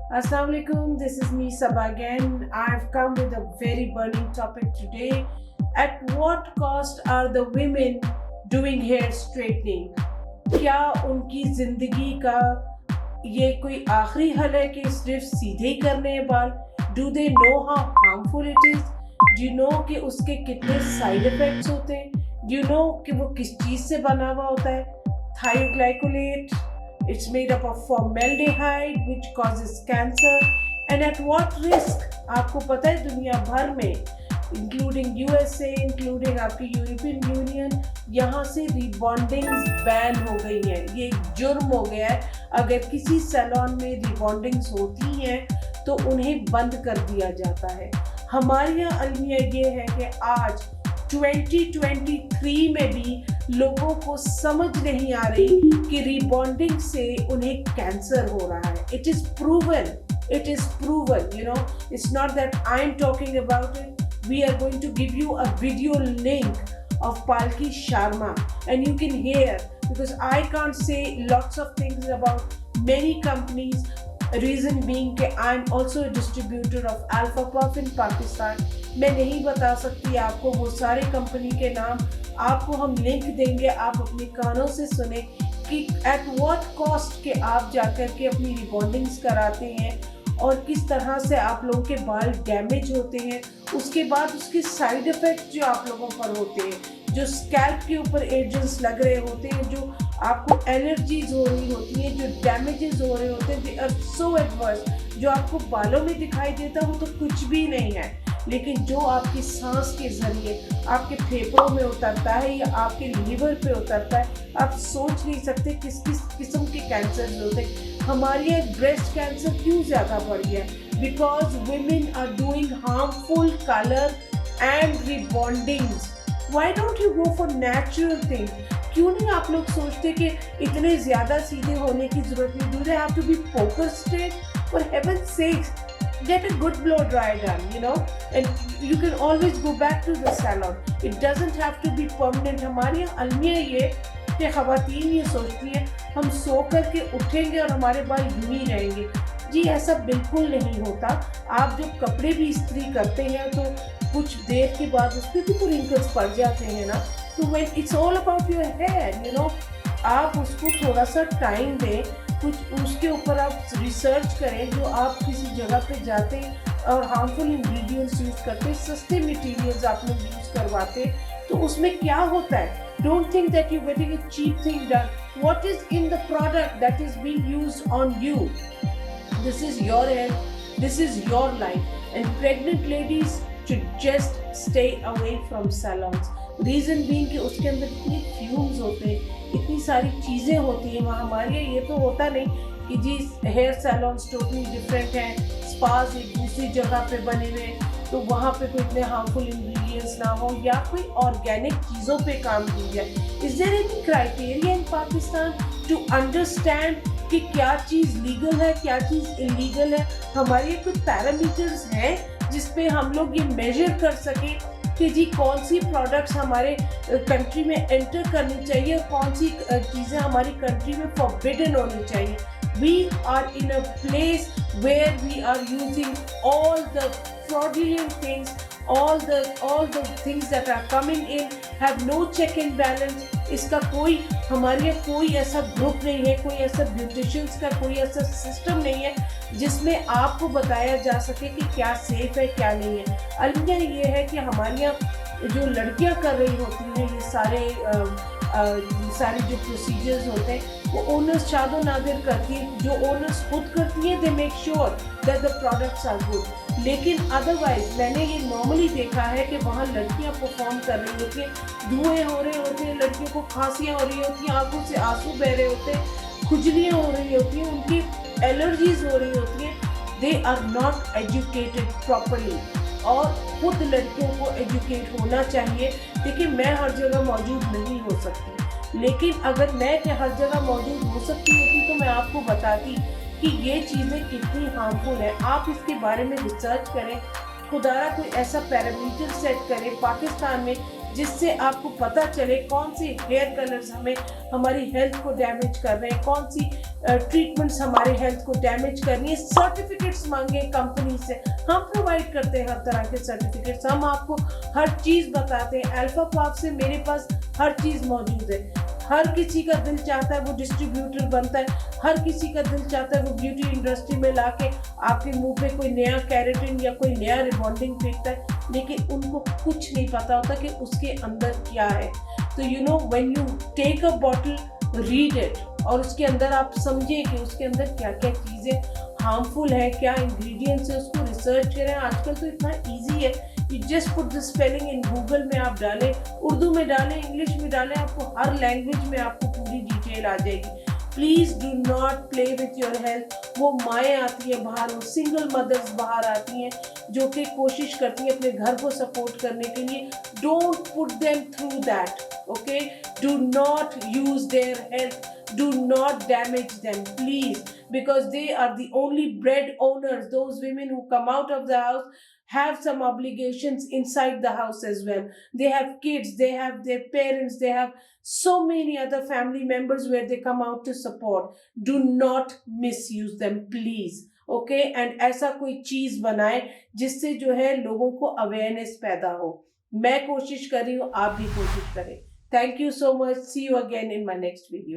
Assalamu alaikum, this is me Sabah again. I've come with a very burning topic today. At what cost are the women doing hair straightening? क्या उनकी जिंदगी का ये कोई आखिरी हल है कि सिर्फ सीधे ही करने हैं बाल? Do they know how harmful it is? Do you know कि उसके कितने साइड इफेक्ट्स होते हैं? Do you know कि वो किस चीज़ से बना हुआ होता है? Thioglycolate. It's made up of formaldehyde which causes cancer and at what risk? आपको पता है दुनिया भर में इंक्लूडिंग USA, इंक्लूडिंग आपकी यूरोपियन यूनियन, यहाँ से रिबॉन्डिंग्स बैन हो गई हैं। ये एक जुर्म हो गया है। अगर किसी सैलून में रिबॉन्डिंग्स होती हैं तो उन्हें बंद कर दिया जाता है। हमारे यहाँ अलमिया ये है कि आज 2023 में भी लोगों को समझ नहीं आ रही कि रिबॉन्डिंग से उन्हें कैंसर हो रहा है। It is proven, you know, it's not that I'm talking about it. We are going to give you a video link of Palki Sharma and you can hear, because I can't say lots of things about many companies. Reason being कि I'm also a distributor of Alpha Puff in Pakistan. मैं नहीं बता सकती आपको वो सारे company के नाम, आपको हम लिंक देंगे, आप अपने कानों से सुने कि एट व्हाट कॉस्ट के आप जाकर के अपनी रिबॉन्डिंग्स कराते हैं और किस तरह से आप लोगों के बाल डैमेज होते हैं। उसके बाद उसके साइड इफ़ेक्ट जो आप लोगों पर होते हैं, जो स्कैल्प के ऊपर एजेंट्स लग रहे होते हैं, जो आपको एलर्जीज हो रही होती हैं, जो डैमेजेस हो रहे होते हैं, दे आर सो एडवर्स। जो आपको बालों में दिखाई देता है वो तो कुछ भी नहीं है, लेकिन जो आपकी सांस के जरिए आपके फेफड़ों में उतरता है या आपके लीवर पे उतरता है, आप सोच नहीं सकते किस किस किस्म के कैंसर होते हैं। हमारे यहाँ ब्रेस्ट कैंसर क्यों ज़्यादा बढ़ गया है? Because women are doing harmful color and rebondings. Why don't you go for natural things? क्यों नहीं आप लोग सोचते कि इतने ज़्यादा सीधे होने की ज़रूरत नहीं? Do they have to be poker straight? For heaven's sakes, get a good blow dry done, you know, and you can always go back to the salon. It doesn't have to be permanent. हमारे यहाँ अलमिया ये कि ख़वातीन ये सोचती हैं हम सो कर के उठेंगे और हमारे बाल यूं ही रहेंगे। जी ऐसा बिल्कुल नहीं होता। आप जब कपड़े भी इस्त्री करते हैं तो कुछ देर के बाद उस पर भी तो रिंकल्स पड़ जाते हैं ना। तो when it's all about your hair, you know, आप उसको थोड़ा सा टाइम दें, कुछ उसके ऊपर आप रिसर्च करें। जो आप किसी जगह पे जाते हैं और हार्मफुल इंग्रेडिएंट्स यूज़ करते, सस्ते मटेरियल्स आप लोग यूज़ करवाते, तो उसमें क्या होता है? Don't think that you're getting a cheap thing done. What is in the product that is being used on you? This is your hair, this is your life, and pregnant ladies should just stay away from salons. Reason being कि उसके अंदर इतने fumes होते हैं, इतनी सारी चीज़ें होती हैं। वहाँ हमारे यहाँ ये तो होता नहीं कि जी हेयर सैलॉन्स टोटली डिफरेंट हैं, स्पास एक दूसरी जगह पे बने हुए हैं तो वहाँ पे कोई इतने हार्मफुल इंग्रेडिएंट्स ना हो या कोई ऑर्गेनिक चीज़ों पे काम की जाए। Is there any criteria in Pakistan to understand कि क्या चीज़ लीगल है, क्या चीज़ इलीगल है? हमारे कुछ पैरामीटर्स हैं जिस पे हम लोग ये मेजर कर सकें कि जी कौन सी प्रोडक्ट्स हमारे कंट्री में एंटर करनी चाहिए और कौन सी चीज़ें हमारी कंट्री में फॉरबिडन होनी चाहिए। We are in a place where we are using all the fraudulent things, all the things that are coming in have no check and balance. इसका कोई हमारे यहाँ कोई ऐसा ग्रुप नहीं है, कोई ऐसा ब्यूटिशियंस का कोई ऐसा सिस्टम नहीं है जिसमें आपको बताया जा सके कि क्या सेफ है क्या नहीं है। अलमिया ये है कि हमारे यहाँ जो लड़कियाँ कर रही होती हैं ये सारे जो प्रोसीजर्स होते हैं वो ओनर्स शादो नादिर करती है। जो ओनर्स खुद करती हैं they make sure that the products are good, लेकिन अदरवाइज मैंने ये नॉर्मली देखा है कि वहाँ लड़कियाँ परफॉर्म कर रही होती हैं, धुएँ हो रहे होते हैं, लड़कियों को खांसियाँ हो रही होती हैं, आंखों से आंसू बह रहे होते हैं, खुजलियाँ हो रही होती हैं, उनकी एलर्जीज हो रही होती हैं। They are not educated properly और खुद लड़कियों को एजुकेट होना चाहिए। देखिए मैं हर जगह मौजूद नहीं हो सकती, लेकिन अगर मैं हर जगह मौजूद हो सकती होती तो मैं आपको बताती कि ये चीज़ें कितनी हार्मफुल है। आप इसके बारे में रिसर्च करें, खुदारा कोई ऐसा पैरामीटर सेट करें पाकिस्तान में जिससे आपको पता चले कौन सी हेयर कलर्स हमें हमारी हेल्थ को डैमेज कर रहे हैं, कौन सी ट्रीटमेंट्स हमारे हेल्थ को डैमेज कर रही है। सर्टिफिकेट्स मांगे कंपनी से, हम प्रोवाइड करते हैं हर तरह के सर्टिफिकेट्स, हम आपको हर चीज़ बताते हैं। अल्फा पाप से मेरे पास हर चीज़ मौजूद है। हर किसी का दिल चाहता है वो डिस्ट्रीब्यूटर बनता है, हर किसी का दिल चाहता है वो ब्यूटी इंडस्ट्री में लाके आपके मुंह पे कोई नया कैरेटिन या कोई नया रिबॉन्डिंग फेंकता है, लेकिन उनको कुछ नहीं पता होता कि उसके अंदर क्या है। तो you know when you take a bottle, read it, और उसके अंदर आप समझें कि उसके अंदर क्या क्या चीज़ें हार्मफुल है, क्या इंग्रेडिएंट्स है, उसको रिसर्च करें। आजकल तो इतना ईजी है, you just put the spelling in Google में, आप डालें, उर्दू में डालें, इंग्लिश में डालें, आपको हर लैंग्वेज में आपको पूरी डिटेल आ जाएगी। Please do not play with your health. वो माएँ आती हैं बाहर, वो सिंगल मदर्स बाहर आती हैं जो कि कोशिश करती हैं अपने घर को सपोर्ट करने के लिए। Don't put them through that, okay? Do not use their health, do not damage them, please, because they are the only bread owners. Those women who come out of the house have some obligations inside the house as well. They have kids, they have their parents, they have so many other family members where they come out to support. Do not misuse them, please, okay? And ऐसा कोई चीज बनाए जिससे जो है लोगों को awareness पैदा हो। मैं कोशिश कर रही हूँ, आप भी कोशिश करें। Thank you so much. See you again in my next video.